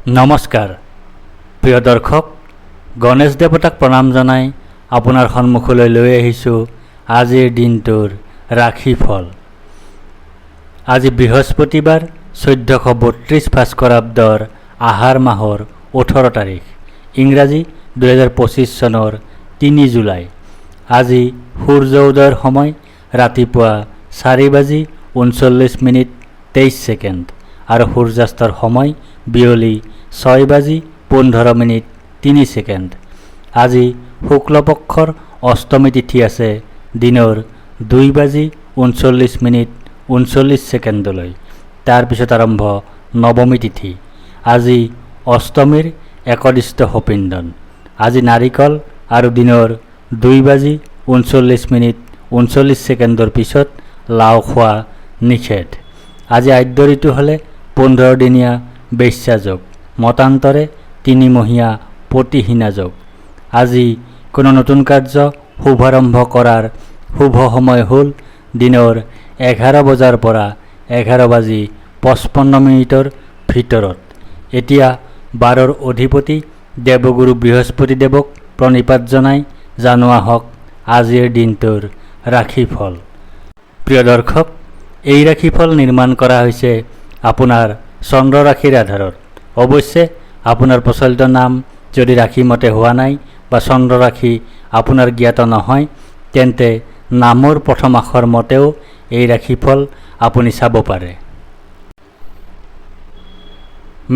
নমস্কাৰ প্ৰিয় দৰ্শক, গণেশ দেৱতাক প্ৰণাম জনাই আপোনাৰ সন্মুখলৈ লৈ আহিছোঁ আজিৰ দিনটোৰ ৰাশিফল। আজি বৃহস্পতিবাৰ 1432 ভাস্কৰাব্দৰ আহাৰ মাহৰ 18 তাৰিখ, ইংৰাজী 2025 চনৰ 3 জুলাই। আজি সূৰ্য উদয়ৰ সময় ৰাতিপুৱা 4:39:23 আৰু সূৰ্যাস্তৰ সময় বিয়লি 6:15:03। আজি শুক্লপক্ষৰ অষ্টমী তিথি আছে দিনৰ 2:39:39 তাৰপিছত আৰম্ভ নৱমী তিথি। আজি অষ্টমীৰ একদিষ্ট সপিন্দন। আজি নাৰিকল আৰু দিনৰ 2:39:39 পিছত লাও খোৱা নিষেধ। আজি আদ্য ঋতু হ'লে 15 দিনীয়া বেশ্যা যোগ, মতান্তৰে 3 মহীয়া পতিহীনা যোগ। আজি কোনো নতুন কাৰ্য শুভাৰম্ভ কৰাৰ শুভ সময় হ'ল দিনৰ 11 বজাৰ পৰা 11:55 ভিতৰত। এতিয়া 12ৰ অধিপতি দেৱগুৰু বৃহস্পতি দেৱক প্ৰণিপাত জনাই জনোৱা হওক আজিৰ দিনটোৰ ৰাশিফল। প্ৰিয় দৰ্শক, এই ৰাশিফল নিৰ্মাণ কৰা হৈছে আপোনাৰ চন্দ্ৰ ৰাশিৰ আধাৰত। অৱশ্যে আপোনাৰ প্ৰচলিত নাম যদি ৰাশিমতে হোৱা নাই বা চন্দ্ৰ ৰাশি আপোনাৰ জ্ঞাত নহয়, তেন্তে নামৰ প্ৰথম আখৰ মতেও এই ৰাশিফল আপুনি চাব পাৰে।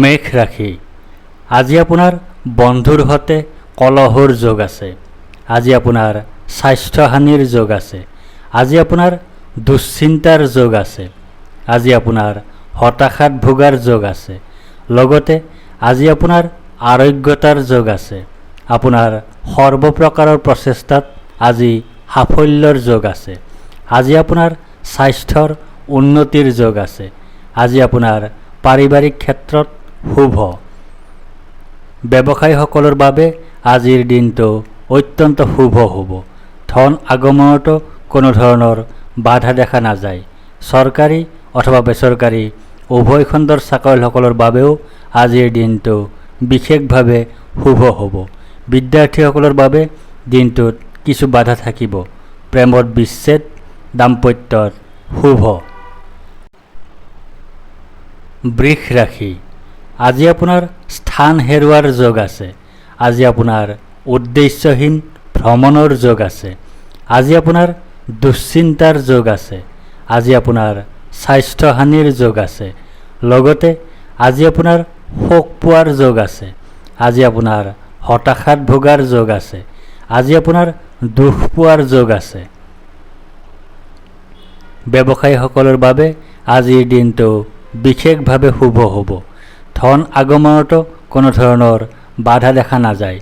মেষ ৰাশি। আজি আপোনাৰ বন্ধুৰ সৈতে কলহৰ যোগ আছে। আজি আপোনাৰ স্বাস্থ্যহানিৰ যোগ আছে। আজি আপোনাৰ দুশ্চিন্তাৰ যোগ আছে। আজি আপোনাৰ হতাশাত ভোগাৰ যোগ আছে। লগতে আজি আপোনাৰ আৰোগ্যতাৰ যোগ আছে। আপোনাৰ সৰ্বপ্ৰকাৰৰ প্ৰচেষ্টাত আজি সাফল্যৰ যোগ আছে। আজি আপোনাৰ স্বাস্থ্যৰ উন্নতিৰ যোগ আছে। আজি আপোনাৰ পাৰিবাৰিক ক্ষেত্ৰত শুভ। ব্যৱসায়ীসকলৰ বাবে আজিৰ দিনটো অত্যন্ত শুভ হ'ব। ধন আগমনতো কোনো ধৰণৰ বাধা দেখা নাযায়। চৰকাৰী অথবা বেচৰকাৰী উভয় খণ্ডৰ চাকৰিয়ালসকলৰ বাবেও আজিৰ দিনটো বিশেষভাৱে শুভ হ'ব। বিদ্যাৰ্থীসকলৰ বাবে দিনটোত কিছু বাধা থাকিব। প্ৰেমত বিচ্ছেদ, দাম্পত্যত শুভ। বৃষ ৰাশি। আজি আপোনাৰ স্থান হেৰুৱাৰ যোগ আছে। আজি আপোনাৰ উদ্দেশ্যহীন ভ্ৰমণৰ যোগ আছে। আজি আপোনাৰ দুশ্চিন্তাৰ যোগ আছে। আজি আপোনাৰ স্বাস্থ্যহানিৰ যোগ আছে। লগতে আজি আপোনাৰ শোক পোৱাৰ যোগ আছে। আজি আপোনাৰ হতাশাত ভোগাৰ যোগ আছে। আজি আপোনাৰ দুখ পোৱাৰ যোগ আছে। ব্যৱসায়ীসকলৰ বাবে আজিৰ দিনটো বিশেষভাৱে শুভ হ'ব। ধন আগমনতো কোনো ধৰণৰ বাধা দেখা নাযায়।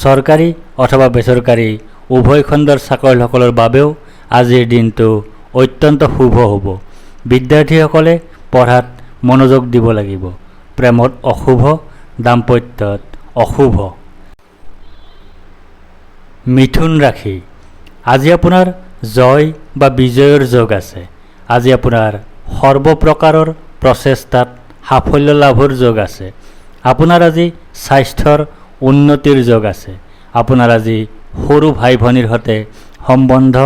চৰকাৰী অথবা বেচৰকাৰী উভয় খণ্ডৰ চাকৰিয়ালসকলৰ বাবেও আজিৰ দিনটো অত্যন্ত শুভ হ'ব। বিদ্যাৰ্থীসকলে পঢ়াত মনোযোগ দিব লাগিব। প্ৰেমত অশুভ, দাম্পত্যত অশুভ। মিথুন ৰাশি। আজি আপোনাৰ জয় বা বিজয়ৰ যোগ আছে। আজি আপোনাৰ সৰ্বপ্ৰকাৰৰ প্ৰচেষ্টাত সাফল্য লাভৰ যোগ আছে। আপোনাৰ আজি স্বাস্থ্যৰ উন্নতিৰ যোগ আছে। আপোনাৰ আজি সৰু ভাই ভনীৰ সৈতে সম্বন্ধ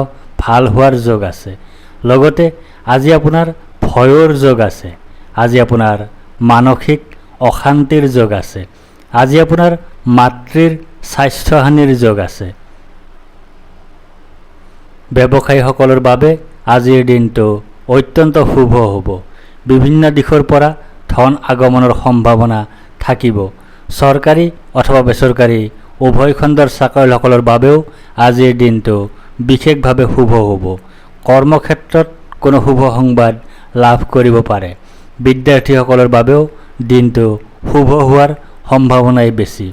ভাল হোৱাৰ যোগ আছে। লগতে আজি আপোনাৰ ভয়ৰ যোগ আছে। আজি আপোনাৰ মানসিক অশান্তিৰ যোগ আছে। আজি আপোনাৰ মাতৃৰ স্বাস্থ্যহানিৰ যোগ আছে। ব্যৱসায়ীসকলৰ বাবে আজিৰ দিনটো অত্যন্ত শুভ হ'ব। বিভিন্ন দিশৰ পৰা ধন আগমনৰ সম্ভাৱনা থাকিব। চৰকাৰী অথবা বেচৰকাৰী উভয় খণ্ডৰ চাকৰিয়ালসকলৰ বাবেও আজিৰ দিনটো বিশেষভাৱে শুভ হ'ব। কৰ্মক্ষেত্ৰত কোনো শুভ সংবাদ লাভ কৰিব পাৰে। বিদ্যাৰ্থীসকলৰ বাবেও দিনটো শুভ হোৱাৰ সম্ভাৱনাই বেছি।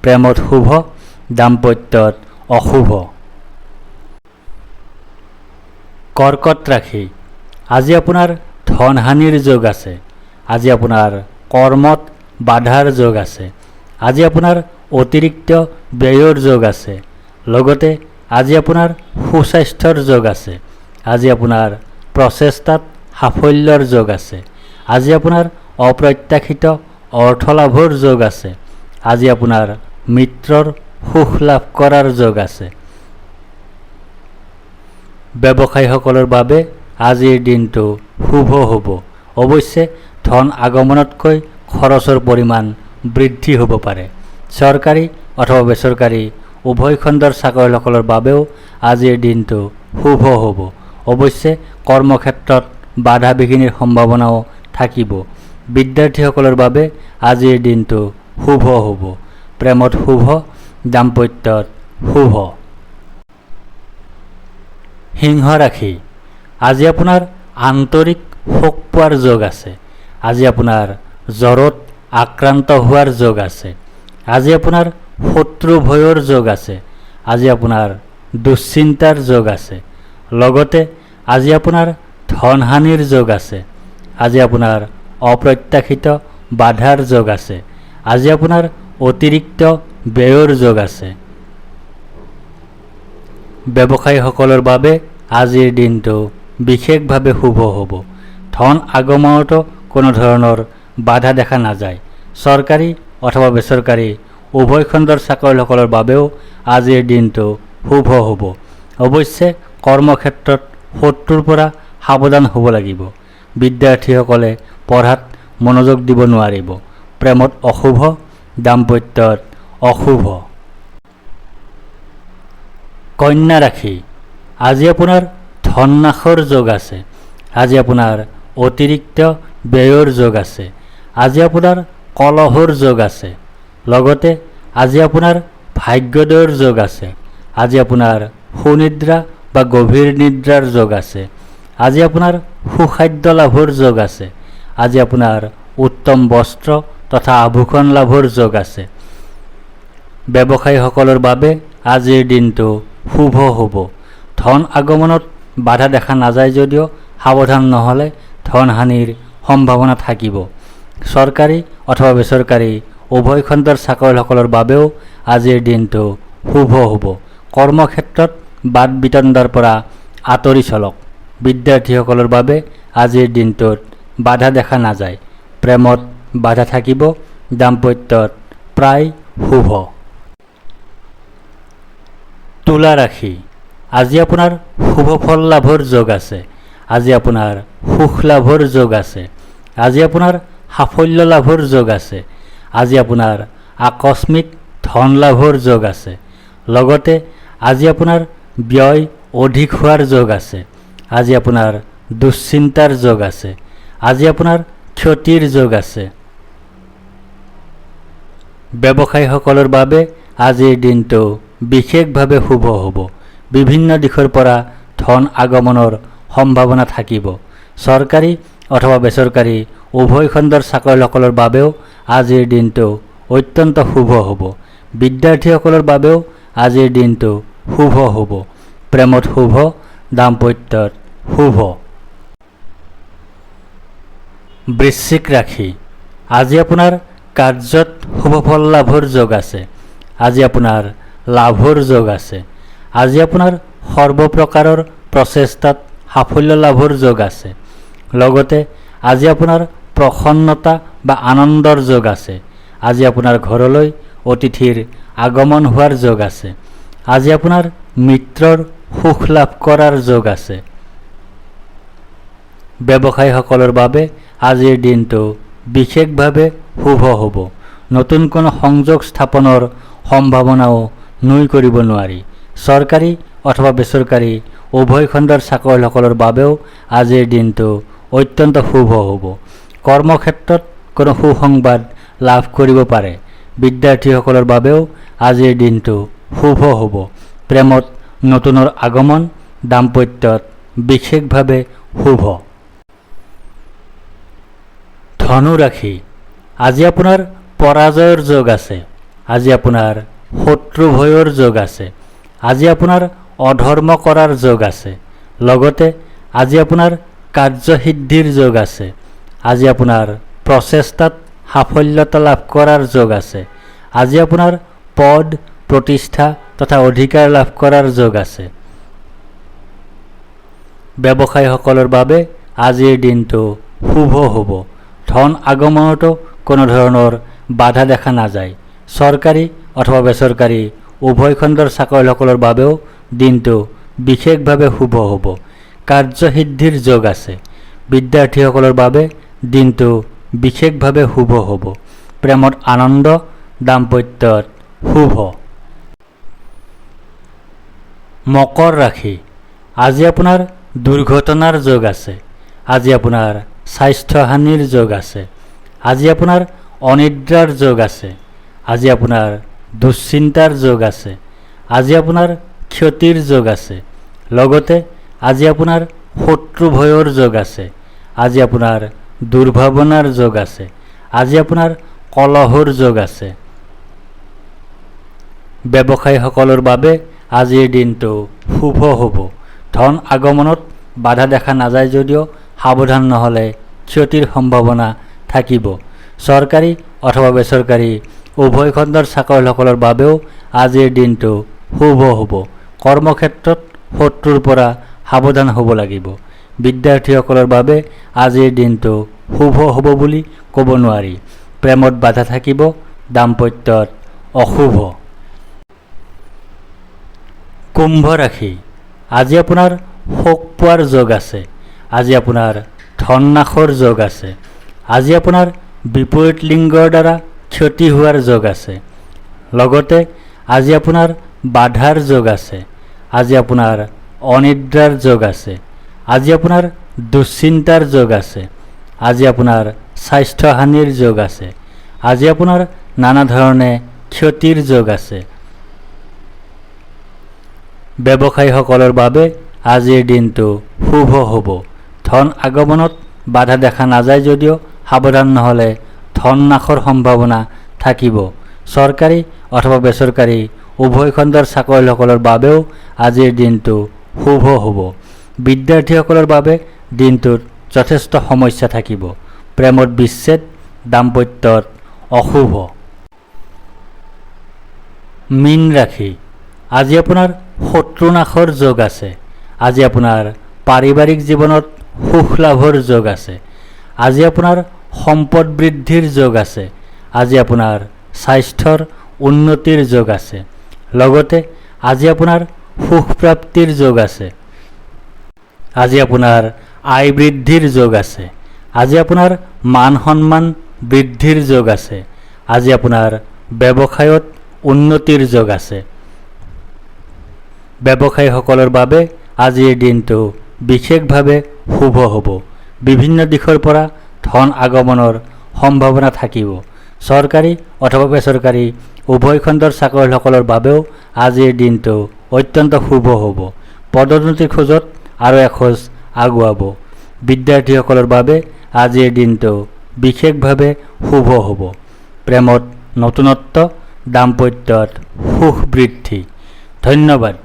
প্ৰেমত শুভ, দাম্পত্যত অশুভ। কৰ্কট ৰাশি। আজি আপোনাৰ ধনহানিৰ যোগ আছে। আজি আপোনাৰ কৰ্মত বাধাৰ যোগ আছে। আজি আপোনাৰ অতিৰিক্ত ব্যয়ৰ যোগ আছে। লগতে আজি আপোনাৰ সুস্বাস্থ্যৰ যোগ আছে। আজি আপোনাৰ প্ৰচেষ্টাত সাফল্যৰ যোগ আছে। আজি আপোনাৰ অপ্ৰত্যাশিত অৰ্থ লাভৰ যোগ আছে। আজি আপোনাৰ মিত্ৰৰ সুখ লাভ কৰাৰ যোগ আছে। ব্যৱসায়ীসকলৰ বাবে আজিৰ দিনটো শুভ হ'ব। অৱশ্যে ধন আগমনতকৈ খৰচৰ পৰিমাণ বৃদ্ধি হ'ব পাৰে। চৰকাৰী অথবা বেচৰকাৰী উভয় খণ্ডৰ চাকৰিয়ালসকলৰ বাবেও আজিৰ দিনটো শুভ হ'ব। অৱশ্যে কৰ্মক্ষেত্ৰত বাধা বিঘিনিৰ সম্ভাৱনাও থাকিব। বিদ্যাৰ্থীসকলৰ বাবে আজিৰ দিনটো শুভ হ'ব। প্ৰেমত শুভ, দাম্পত্যত শুভ। সিংহ ৰাশি, আজি আপোনাৰ আন্তৰিক শোক পোৱাৰ যোগ আছে। আজি আপোনাৰ জ্বৰত আক্ৰান্ত হোৱাৰ যোগ আছে। আজি আপোনাৰ শত্ৰু ভয়ৰ যোগ আছে। আজি আপোনাৰ দুশ্চিন্তাৰ যোগ আছে। লগতে আজি আপোনাৰ ধনহানিৰ যোগ আছে। আজি আপোনাৰ অপ্ৰত্যাশিত বাধাৰ যোগ আছে। আজি আপোনাৰ অতিৰিক্ত ব্যয়ৰ যোগ আছে। ব্যৱসায়ীসকলৰ বাবে আজিৰ দিনটো বিশেষভাৱে শুভ হ'ব। ধন আগমনতো কোনো ধৰণৰ বাধা দেখা নাযায়। চৰকাৰী অথবা বেচৰকাৰী উভয় খণ্ডৰ চাকৰিয়ালসকলৰ বাবেও আজিৰ দিনটো শুভ হ'ব। অৱশ্যে কৰ্মক্ষেত্ৰত শত্ৰুৰ পৰা সাৱধান হ'ব লাগিব। বিদ্যাৰ্থীসকলে পঢ়াত মনোযোগ দিব নোৱাৰিব। প্ৰেমত অশুভ, দাম্পত্যত অশুভ। কন্যা ৰাশি, আজি আপোনাৰ ধননাশৰ যোগ আছে। আজি আপোনাৰ অতিৰিক্ত ব্যয়ৰ যোগ আছে। আজি আপোনাৰ কলহৰ যোগ আছে। লগতে আজি আপোনাৰ ভাগ্যোদয়ৰ যোগ আছে। আজি আপোনাৰ সুনিদ্ৰা বা গভীৰ নিদ্ৰাৰ যোগ আছে। আজি আপোনাৰ সুখাদ্য লাভৰ যোগ আছে। আজি আপোনাৰ উত্তম বস্ত্ৰ তথা আভূষণ লাভৰ যোগ আছে। ব্যৱসায়ীসকলৰ বাবে আজিৰ দিনটো শুভ হ'ব। ধন আগমনত বাধা দেখা নাযায় যদিও সাৱধান নহ'লে ধনহানিৰ সম্ভাৱনা থাকিব। চৰকাৰী অথবা বেচৰকাৰী উভয় খণ্ডৰ চাকৰিয়ালসকলৰ বাবেও আজিৰ দিনটো শুভ হ'ব। কৰ্মক্ষেত্ৰত বাদ বিতণ্ডাৰ পৰা আঁতৰি চলক। বিদ্যাৰ্থীসকলৰ বাবে আজিৰ দিনটোত বাধা দেখা নাযায়। প্ৰেমত বাধা থাকিব, দাম্পত্যত প্ৰায় শুভ। তুলা ৰাশি, আজি আপোনাৰ শুভ ফল লাভৰ যোগ আছে। আজি আপোনাৰ সুখ লাভৰ যোগ আছে। আজি আপোনাৰ সাফল্য লাভৰ যোগ আছে। আজি আপোনাৰ আকস্মিক ধন লাভৰ যোগ আছে। লগতে আজি আপোনাৰ ব্যয় অধিক হোৱাৰ যোগ আছে। আজি আপোনাৰ দুশ্চিন্তাৰ যোগ আছে। আজি আপোনাৰ ক্ষতিৰ যোগ আছে। ব্যৱসায়ীসকলৰ বাবে আজিৰ দিনটো বিশেষভাৱে শুভ হ'ব। বিভিন্ন দিশৰ পৰা ধন আগমনৰ সম্ভাৱনা থাকিব। চৰকাৰী অথবা বেচৰকাৰী উভয় খণ্ডৰ চাকৰিয়ালসকলৰ বাবেও আজিৰ দিনটো অত্যন্ত শুভ হ'ব। বিদ্যাৰ্থীসকলৰ বাবেও আজিৰ দিনটো শুভ হ'ব। প্ৰেমত শুভ, দাম্পত্যত শুভ। বৃশ্চিক ৰাশি, আজি আপোনাৰ কাৰ্যত শুভ ফল লাভৰ যোগ আছে। আজি আপোনাৰ লাভৰ যোগ আছে। আজি আপোনাৰ সৰ্বপ্ৰকাৰৰ প্ৰচেষ্টাত সাফল্য লাভৰ যোগ আছে। লগতে আজি আপোনাৰ প্ৰসন্নতা বা আনন্দৰ যোগ আছে। আজি আপোনাৰ ঘৰলৈ অতিথিৰ আগমন হোৱাৰ যোগ আছে। আজি আপোনাৰ মিত্ৰৰ সুখ লাভ কৰাৰ যোগ আছে। ব্যৱসায়ীসকলৰ বাবে আজিৰ দিনটো বিশেষভাৱে শুভ হ'ব। নতুন কোনো সংযোগ স্থাপনৰ সম্ভাৱনাও নুই কৰিব নোৱাৰি। চৰকাৰী অথবা বেচৰকাৰী উভয় খণ্ডৰ চাকৰিয়ালসকলৰ বাবেও আজিৰ দিনটো অত্যন্ত শুভ হ'ব। কৰ্মক্ষেত্ৰত কোনো সুসংবাদ লাভ কৰিব পাৰে। বিদ্যাৰ্থীসকলৰ বাবেও আজিৰ দিনটো শুভ হ'ব। প্ৰেমত নতুনৰ আগমন, দাম্পত্যত বিশেষভাৱে শুভ। ধনু ৰাশি, আজি আপোনাৰ পৰাজয়ৰ যোগ আছে। আজি আপোনাৰ শত্ৰু ভয়ৰ যোগ আছে। আজি আপোনাৰ অধৰ্ম কৰাৰ যোগ আছে। লগতে আজি আপোনাৰ কাৰ্যসিদ্ধিৰ যোগ আছে। আজি আপোনাৰ প্ৰচেষ্টাত সাফল্যতা লাভ কৰাৰ যোগ আছে। আজি আপোনাৰ পদ, প্ৰতিষ্ঠা তথা অধিকাৰ লাভ কৰাৰ যোগ আছে। ব্যৱসায়ীসকলৰ বাবে আজিৰ দিনটো শুভ হ'ব। ধন আগমনতো কোনো ধৰণৰ বাধা দেখা নাযায়। চৰকাৰী অথবা বেচৰকাৰী উভয় খণ্ডৰ চাকৰিয়ালসকলৰ বাবেও দিনটো বিশেষভাৱে শুভ হ'ব। কাৰ্যসিদ্ধিৰ যোগ আছে। বিদ্যাৰ্থীসকলৰ বাবে দিনটো বিশেষভাৱে শুভ হ'ব। প্ৰেমত আনন্দ, দাম্পত্যত শুভ। মকৰ ৰাশি। আজি আপোনাৰ দুৰ্ঘটনাৰ যোগ আছে। আজি আপোনাৰ স্বাস্থ্যহানিৰ যোগ আছে। আজি আপোনাৰ অনিদ্ৰাৰ যোগ আছে। আজি আপোনাৰ দুশ্চিন্তাৰ যোগ আছে। আজি আপোনাৰ ক্ষতিৰ যোগ আছে। লগতে আজি আপোনাৰ শত্ৰু ভয়ৰ যোগ আছে। আজি আপোনাৰ দুৰ্ভাৱনাৰ যোগ আছে। আজি আপোনাৰ কলহৰ যোগ আছে। ব্যৱসায়ীসকলৰ বাবে আজিৰ দিনটো শুভ হ'ব। ধন আগমনত বাধা দেখা নাযায় যদিও সাৱধান নহ'লে ক্ষতিৰ সম্ভাৱনা থাকিব। চৰকাৰী অথবা বেচৰকাৰী উভয় খণ্ডৰ চাকৰিয়ালসকলৰ বাবেও আজিৰ দিনটো শুভ হ'ব। কৰ্মক্ষেত্ৰত শত্ৰুৰ পৰা সাৱধান হ'ব লাগিব। বিদ্যাৰ্থীসকলৰ বাবে আজিৰ দিনটো শুভ হ'ব বুলি ক'ব নোৱাৰি। প্ৰেমত বাধা থাকিব, দাম্পত্যত অশুভ। কুম্ভ ৰাশি। আজি আপোনাৰ শোক পোৱাৰ যোগ আছে। আজি আপোনাৰ ধন নাশৰ যোগ আছে। আজি আপোনাৰ বিপৰীত লিংগৰ দ্বাৰা ক্ষতি হোৱাৰ যোগ আছে। লগতে আজি আপোনাৰ বাধাৰ যোগ আছে। আজি আপোনাৰ অনিদ্ৰাৰ যোগ আছে। আজি আপোনাৰ দুশ্চিন্তাৰ যোগ আছে। আজি আপোনাৰ স্বাস্থ্যহানিৰ যোগ আছে। আজি আপোনাৰ নানা ধৰণে ক্ষতিৰ যোগ আছে। ব্যৱসায়ীসকলৰ বাবে আজিৰ দিনটো শুভ হ'ব। ধন আগমনত বাধা দেখা নাযায় যদিও সাৱধান নহ'লে ধন নাশৰ সম্ভাৱনা থাকিব। চৰকাৰী অথবা বেচৰকাৰী উভয় খণ্ডৰ চাকৰিয়ালসকলৰ বাবেও আজিৰ দিনটো শুভ হ'ব। বিদ্যাৰ্থীসকলৰ বাবে দিনটোত যথেষ্ট সমস্যা থাকিব। প্ৰেমত বিচ্ছেদ, দাম্পত্যত অশুভ। মীন ৰাশি। আজি আপোনাৰ শত্ৰু নাশৰ যোগ আছে। আজি আপোনাৰ পাৰিবাৰিক জীৱনত সুখ লাভৰ যোগ আছে। আজি আপোনাৰ সম্পদ বৃদ্ধিৰ যোগ আছে। আজি আপোনাৰ স্বাস্থ্যৰ উন্নতিৰ যোগ আছে। লগতে আজি আপোনাৰ সুখ প্ৰাপ্তিৰ যোগ আছে। আজি আপোনাৰ আয় বৃদ্ধিৰ যোগ আছে। আজি আপোনাৰ মান সন্মান বৃদ্ধিৰ যোগ আছে। আজি আপোনাৰ ব্যৱসায়ত উন্নতিৰ যোগ আছে। ব্যৱসায়ীসকলৰ বাবে আজিৰ দিনটো বিশেষভাৱে শুভ হ'ব। বিভিন্ন দিশৰ পৰা ধন আগমনৰ সম্ভাৱনা থাকিব। চৰকাৰী অথবা বেচৰকাৰী উভয় খণ্ডৰ চাকৰিয়ালসকলৰ বাবেও আজিৰ দিনটো অত্যন্ত শুভ হ'ব। পদোন্নতিৰ খোজত আৰু এখোজ আগুৱাব। বিদ্যাৰ্থীসকলৰ বাবে আজিৰ দিনটো বিশেষভাৱে শুভ হ'ব। প্ৰেমত নতুনত্ব, দাম্পত্যত সুখ বৃদ্ধি। ধন্যবাদ।